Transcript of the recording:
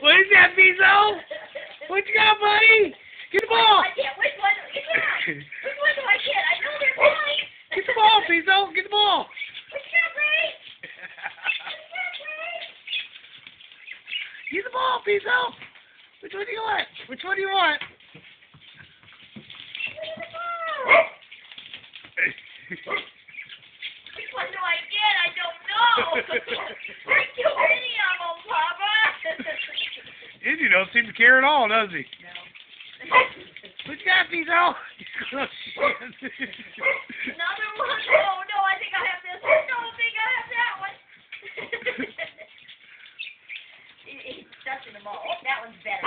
What is that, Pizzo? What you got, buddy? Get the ball. I can't. Which one? Which one do I get? I know they're mine. Get the ball, Pizzo. Get the ball. Which one, Ray? Get the ball, Pizzo. Which one do you want? Which one do you want? Which one do I get? I don't know. There's too many of them, Papa. Izzy don't seem to care at all, does he? No. What you got, Pizzo? Another one? Oh, no, I think I have this one. No, I think I have that one. He's touching them all. Oh, that one's better.